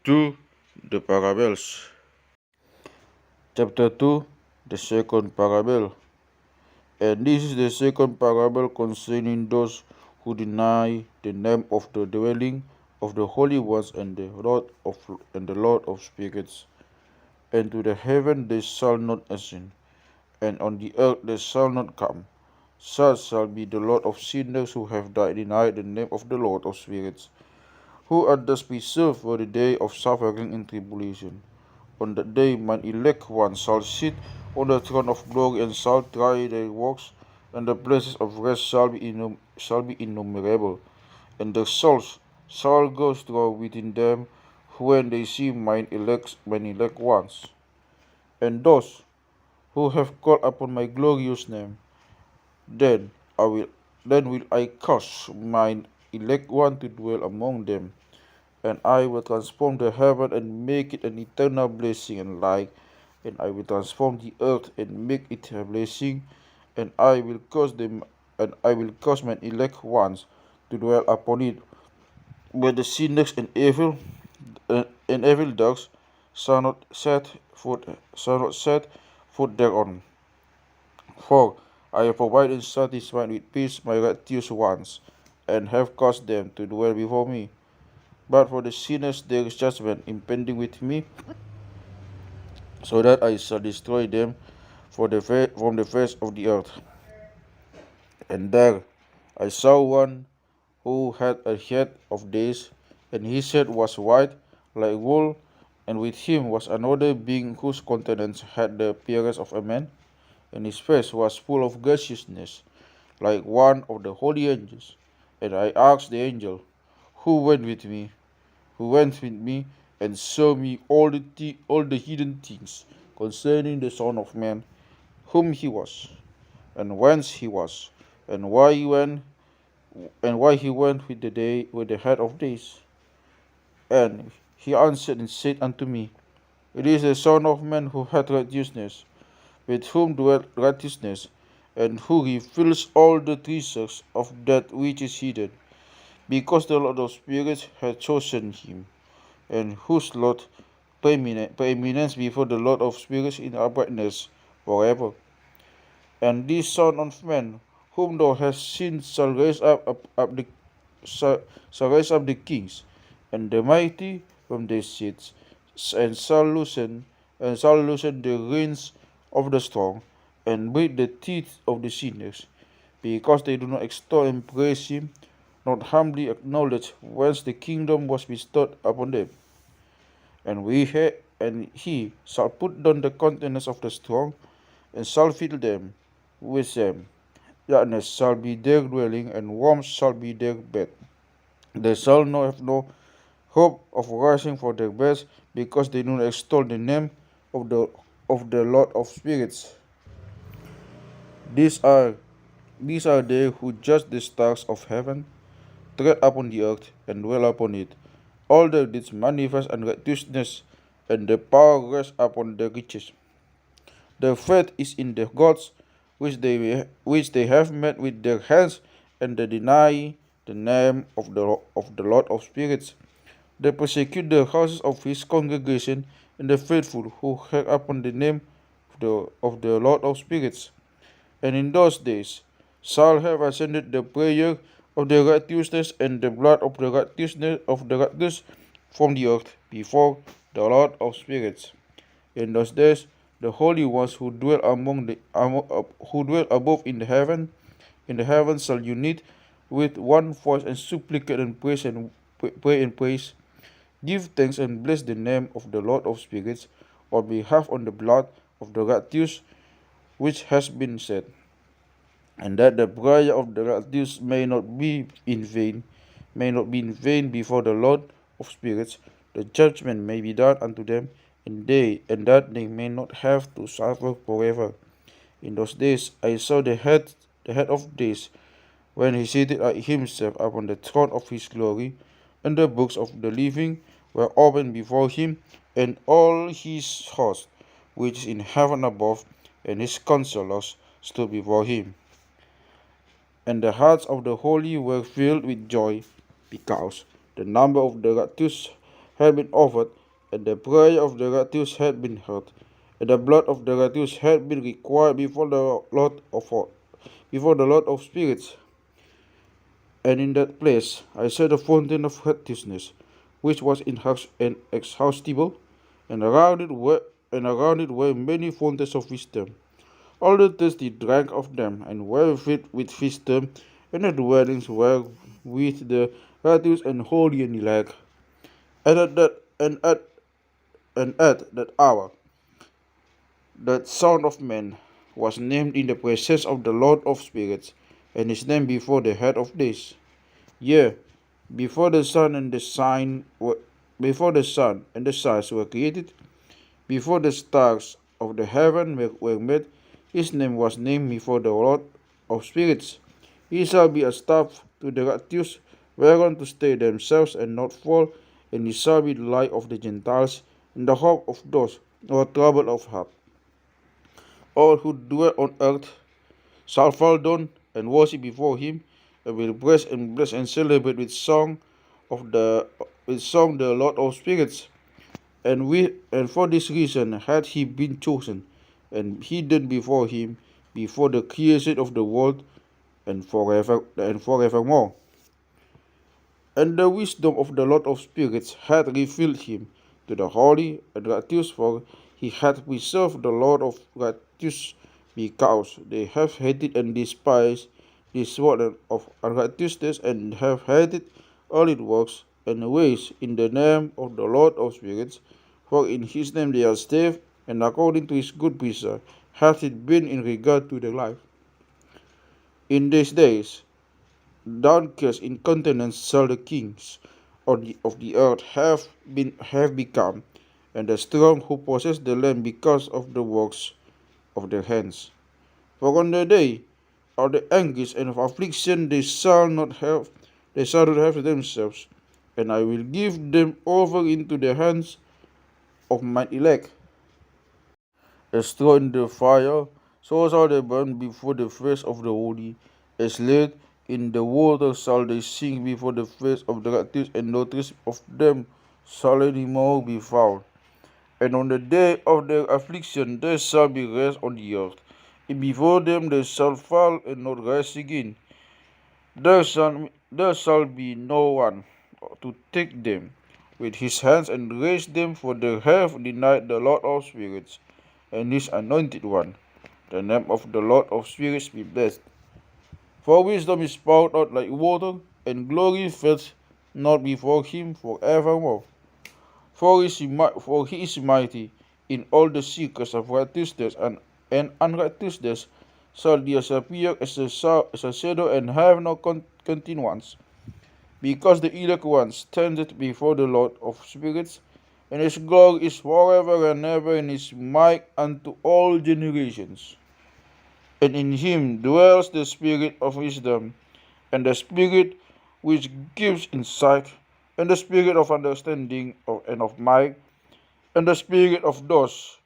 2. The parables. Chapter 2. The second parable. And this is the second parable concerning those who deny the name of the dwelling of the holy ones and the Lord of spirits. And to the heaven they shall not ascend, and on the earth they shall not come. Such shall be the lot of sinners who have denied the name of the Lord of spirits, who are thus preserved for the day of suffering and tribulation. On that day mine elect one shall sit on the throne of glory and shall try their works, and the places of rest shall be innumerable, and their souls shall go through within them when they see mine elect ones. And those who have called upon my glorious name, then I will then will I cause mine elect one to dwell among them, and I will transform the heaven and make it an eternal blessing and light, and I will transform the earth and make it a blessing, and I will cause my elect ones to dwell upon it, but the sinners and evil dogs shall not set foot thereon. For I have provided and satisfied with peace my righteous ones, and have caused them to dwell before me. But for the sinners there is judgment impending with me, so that I shall destroy them from the face of the earth. And there I saw one who had a head of days, and his head was white like wool, and with him was another being whose countenance had the appearance of a man, and his face was full of graciousness, like one of the holy angels. And I asked the angel who went with me, and showed me all the hidden things concerning the Son of Man, whom he was, and whence he was, and why he went with the head of days. And he answered and said unto me, It is the Son of Man who hath righteousness, with whom dwelt righteousness, and who reveals all the treasures of that which is hidden, because the Lord of spirits hath chosen him, and whose lot preeminence before the Lord of spirits in uprightness forever. And this Son of Man, whom thou hast seen, shall raise up the kings and the mighty from their seats, and shall loosen the reins of the strong, and break the teeth of the sinners, because they do not extol and praise him, not humbly acknowledge whence the kingdom was bestowed upon them. And he shall put down the countenance of the strong, and shall fill them with them. Darkness shall be their dwelling, and warmth shall be their bed. They shall have no hope of rising from their beds, because they do not extol the name of the Lord of spirits. These are they who judge the stars of heaven, tread upon the earth, and dwell upon it. All their deeds manifest unrighteousness, and the power rests upon the riches. Their faith is in the gods which they have made with their hands, and they deny the name of the Lord of spirits. They persecute the houses of his congregation, and the faithful who hear upon the name of the Lord of spirits. And in those days shall have ascended the prayer of the righteousness and the blood of the righteous from the earth before the Lord of spirits. In those days the holy ones who dwell above in the heavens shall unite with one voice and supplicate and pray and praise, give thanks and bless the name of the Lord of spirits, on behalf of the blood of the righteous which has been said, and that the prayer of the righteous may not be in vain before the Lord of spirits. The judgment may be done unto them, and that they may not have to suffer forever. In those days I saw the head of days, when he seated himself upon the throne of his glory, and the books of the living were opened before him, and all his host which is in heaven above, and his counselors stood before him. And the hearts of the holy were filled with joy, because the number of the righteous had been offered, and the prayer of the righteous had been heard, and the blood of the righteous had been required before the Lord of spirits. And in that place I saw the fountain of righteousness, which was inexhaustible, and around it were many fountains of wisdom. All the thirsty drank of them, and were filled with wisdom, and the dwellings were with the righteous and holy and elect. And at that hour, the Son of Man was named in the presence of the Lord of spirits, and his name before the head of days. Yea, before the sun and the stars were created, before the stars of the heaven were made, his name was named before the Lord of spirits. He shall be a staff to the righteous, whereon to stay themselves and not fall, and he shall be the light of the Gentiles, and the hope of those who are troubled of heart. All who dwell on earth shall fall down and worship before him, and will bless and celebrate with song the Lord of spirits. And for this reason had he been chosen, and hidden before him, before the creation of the world, and forevermore. And the wisdom of the Lord of spirits had revealed him to the holy and righteous, for he had preserved the Lord of righteous, because they have hated and despised this world of unrighteousness, and have hated all its works and ways in the name of the Lord of spirits. For in his name they are saved, and according to his good pleasure hath it been in regard to their life. In these days, downcast in countenance shall the kings of the earth have become, and the strong who possess the land because of the works of their hands. For on the day of the anguish and of affliction they shall not have themselves, and I will give them over into the hands of mine elect. As straw in the fire, so shall they burn before the face of the holy. As lead in the water shall they sink before the face of the righteous, and no trace of them shall any more be found. And on the day of their affliction there shall be rest on the earth, and before them they shall fall and not rise again. There shall be no one to take them with his hands and raise them, for they have denied the Lord of spirits and his anointed one. The name of the Lord of spirits be blessed. For wisdom is poured out like water, and glory filleth not before him forevermore. For he is mighty in all the seekers of righteousness, and unrighteousness shall disappear as a shadow, and have no continuance. Because the elect one standeth before the Lord of spirits, and his glory is forever and ever, and his might unto all generations. And in him dwells the spirit of wisdom, and the spirit which gives insight, and the spirit of understanding and of might, and the spirit of those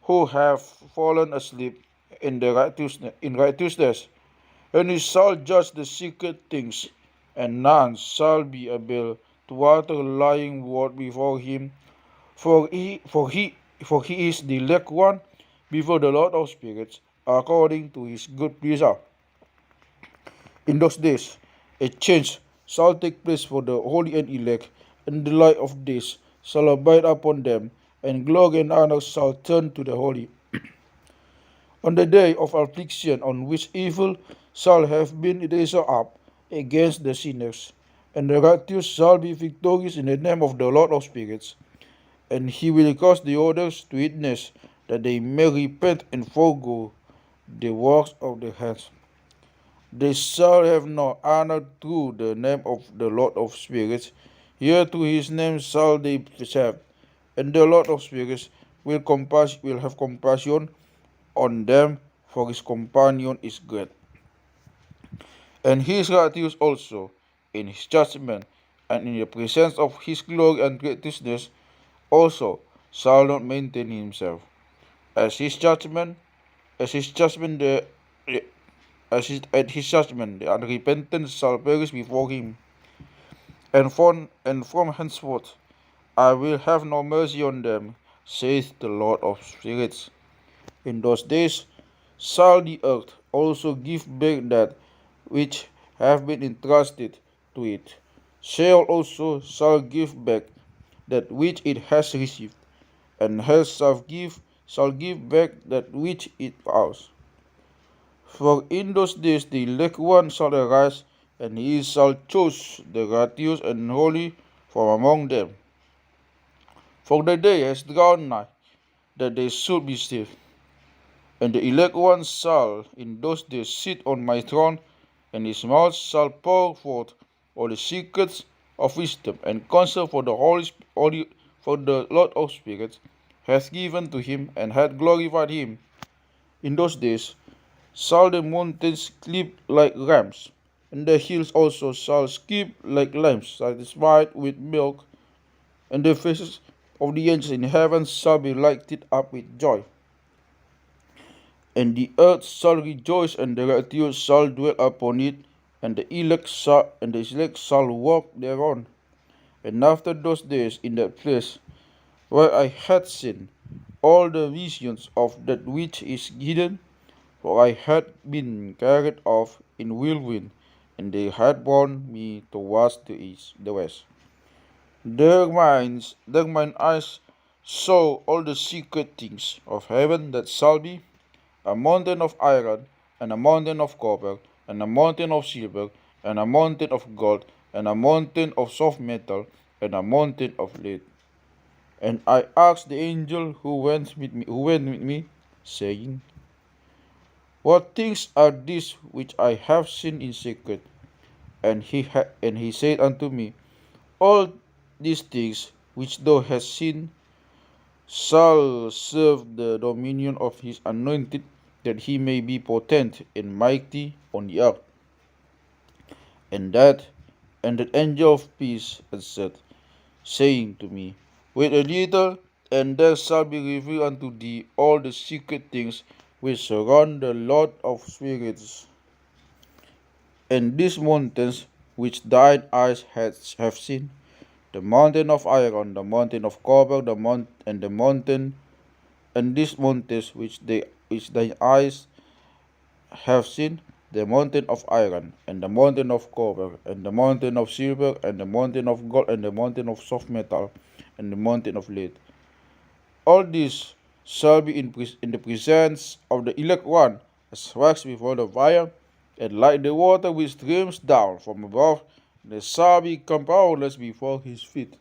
who have fallen asleep in righteousness. And he shall judge the secret things, and none shall be able to utter lying word before him, for he is the elect one before the Lord of spirits, according to his good pleasure. In those days a change shall take place for the holy and elect, and the light of days shall abide upon them, and glory and honor shall turn to the holy. On the day of affliction, on which evil shall have been raised up against the sinners, and the righteous shall be victorious in the name of the Lord of spirits. And he will cause the others to witness, that they may repent and forego the works of their hands. They shall have no honor through the name of the Lord of spirits, yet to his name shall they serve. And the Lord of spirits will have compassion on them, for his companion is great. And he is righteous also in his judgment, and in the presence of his glory and greatness also shall not maintain himself. At his judgment, the unrepentant shall perish before him. And from henceforth I will have no mercy on them, saith the Lord of spirits. In those days shall the earth also give back that which have been entrusted to it. Sheol also shall give back that which it has received, and hell shall give back that which it owes. For in those days the elect one shall arise, and he shall choose the righteous and holy from among them. For the day has drawn nigh, that they should be saved. And the elect one shall in those days sit on my throne, and his mouth shall pour forth all the secrets of wisdom and counsel, for for the Lord of spirits hath given to him and hath glorified him. In those days shall the mountains cleave like rams, and the hills also shall skip like lambs satisfied with milk, and the faces of the angels in heaven shall be lighted up with joy. And the earth shall rejoice, and the righteous shall dwell upon it, and the elect shall walk thereon. And after those days, in that place where I had seen all the visions of that which is hidden, for I had been carried off in whirlwind, and they had borne me towards the west. There mine eyes saw all the secret things of heaven that shall be, a mountain of iron, and a mountain of copper, and a mountain of silver, and a mountain of gold, and a mountain of soft metal, and a mountain of lead. And I asked the angel who went with me, saying, What things are these which I have seen in secret? And he said unto me, All these things which thou hast seen shall serve the dominion of his anointed, that he may be potent and mighty on the earth. And that angel of peace answered, saying to me, Wait a little, and there shall be revealed unto thee all the secret things which surround the Lord of spirits. And these mountains which thine eyes have seen, the mountain of iron, the mountain of copper, and these mountains which thine eyes have seen, the mountain of iron, and the mountain of copper, and the mountain of silver, and the mountain of gold, and the mountain of soft metal, and the mountain of lead. All these shall be in the presence of the elect one, as wax before the fire, and like the water which streams down from above, they shall become powerless before his feet.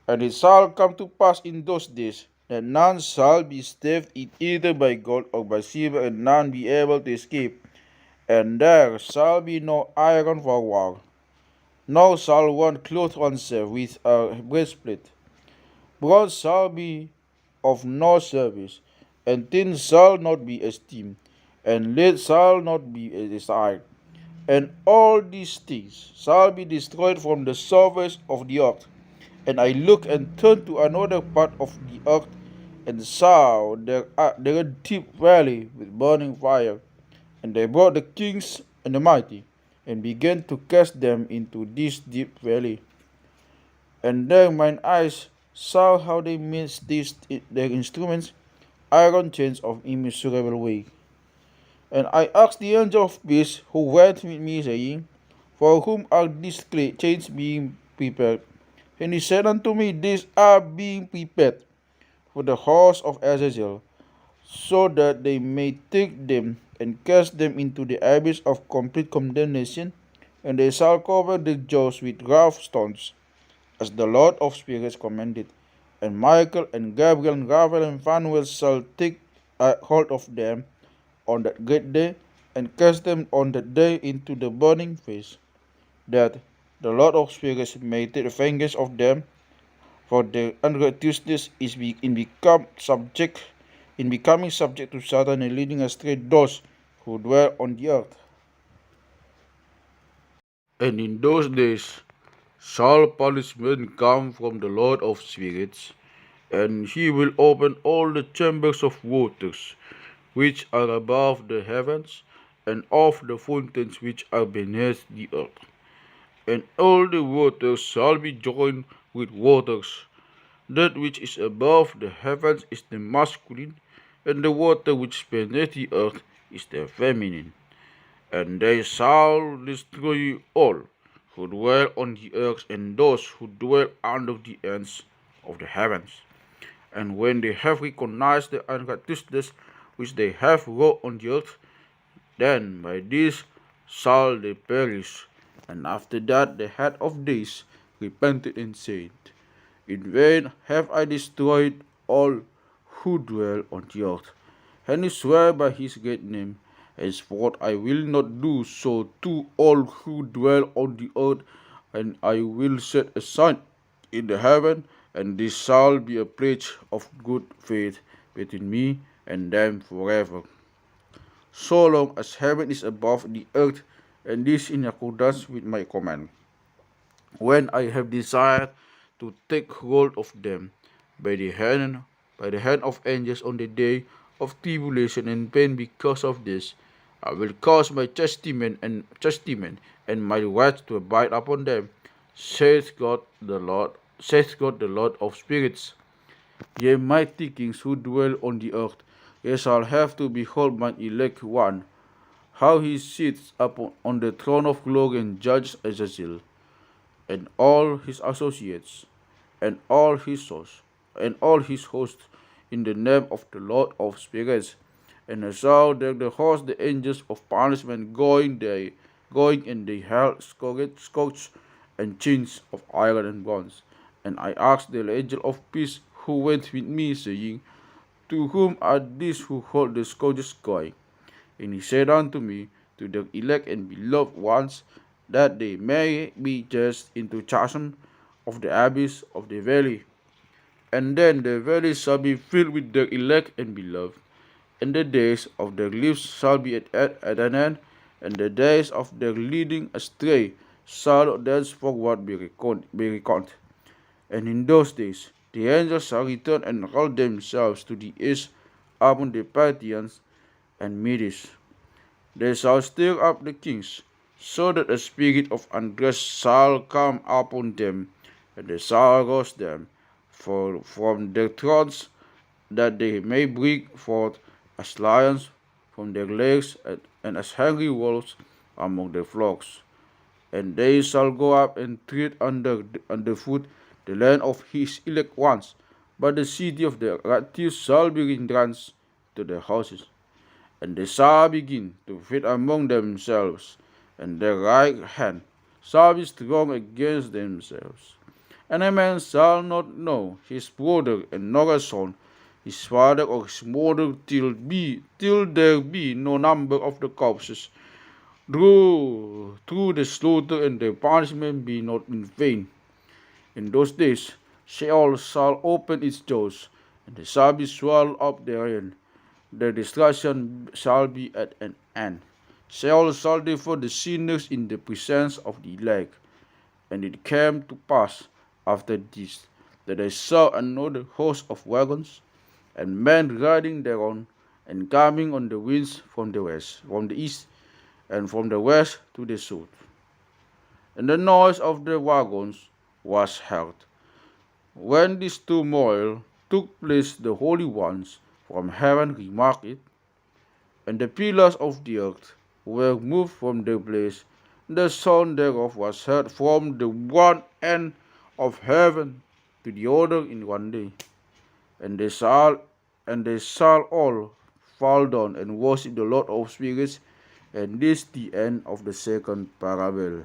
And it shall come to pass in those days, that none shall be saved either by gold or by silver, and none be able to escape. And there shall be no iron for war, nor shall one clothe oneself with a breastplate. Bronze shall be of no service, and tin shall not be esteemed, and lead shall not be desired. And all these things shall be destroyed from the surface of the earth. And I looked and turned to another part of the earth, and saw there a deep valley with burning fire. And they brought the kings and the mighty, and began to cast them into this deep valley. And there mine eyes saw how they made their instruments, iron chains of immeasurable weight. And I asked the angel of peace who went with me, saying, For whom are these chains being prepared? And he said unto me, These are being prepared for the house of Azazel, so that they may take them and cast them into the abyss of complete condemnation, and they shall cover the jaws with rough stones, as the Lord of spirits commanded. And Michael and Gabriel and Raphael and Phanuel shall take hold of them on that great day, and cast them on that day into the burning face, that the Lord of spirits may take vengeance of them, for their unrighteousness is in becoming subject to Satan, and leading astray those who dwell on the earth. And in those days shall punishment come from the Lord of spirits, and he will open all the chambers of waters which are above the heavens, and of the fountains which are beneath the earth. And all the waters shall be joined with waters That which is above the heavens is the masculine, and the water which is beneath the earth is the feminine. And they shall destroy all who dwell on the earth and those who dwell under the ends of the heavens. And when they have recognized the unrighteousness which they have wrought on the earth, then by this shall they perish. And after that the head of days repented and said, In vain have I destroyed all who dwell on the earth. And he sware by his great name, Henceforth I will not do so to all who dwell on the earth, and I will set a sign in the heaven, and this shall be a pledge of good faith between me and them forever. So long as heaven is above the earth, and this in accordance with my command. When I have desired to take hold of them by the hand of angels on the day of tribulation and pain because of this, I will cause my testament and my wrath to abide upon them, saith God the Lord of spirits. Ye mighty kings who dwell on the earth, ye shall have to behold mine elect one, how he sits upon on the throne of glory and judges Azazel, and all his associates, and all his hosts, in the name of the Lord of spirits. And I saw there the host, the angels of punishment, going, and they held scourges and chains of iron and bronze. And I asked the angel of peace who went with me, saying, To whom are these who hold the scourges going? And he said unto me, To the elect and beloved ones, that they may be cast into chasm of the abyss of the valley. And then the valley shall be filled with the elect and beloved, and the days of their lives shall be at an end, and the days of their leading astray shall thenceforward be reckoned. And in those days the angels shall return and roll themselves to the east upon the Parthians and Medes. They shall stir up the kings, so that a spirit of unrest shall come upon them, and they shall roast them from their thrones, that they may bring forth as lions from their legs, and as hungry wolves among their flocks. And they shall go up and tread underfoot the land of his elect ones, but the city of the righteous shall be entranced to their houses. And they shall begin to fight among themselves, and their right hand shall be strong against themselves. And a man shall not know his brother, and nor a son his father or his mother, till there be no number of the corpses through the slaughter, and the punishment be not in vain. In those days Sheol shall open its jaws, and they shall be swallowed up therein. Their destruction shall be at an end. Sheol shall devour the sinners in the presence of the elect. And it came to pass after this, that I saw another host of wagons, and men riding thereon, and coming on the winds from the east, and from the west to the south. And the noise of the wagons was heard. When this turmoil took place, the holy ones from heaven remarked it, and the pillars of the earth were moved from their place. The sound thereof was heard from the one end of heaven to the other in one day. And they shall all fall down and worship the Lord of spirits. And this the end of the second parable.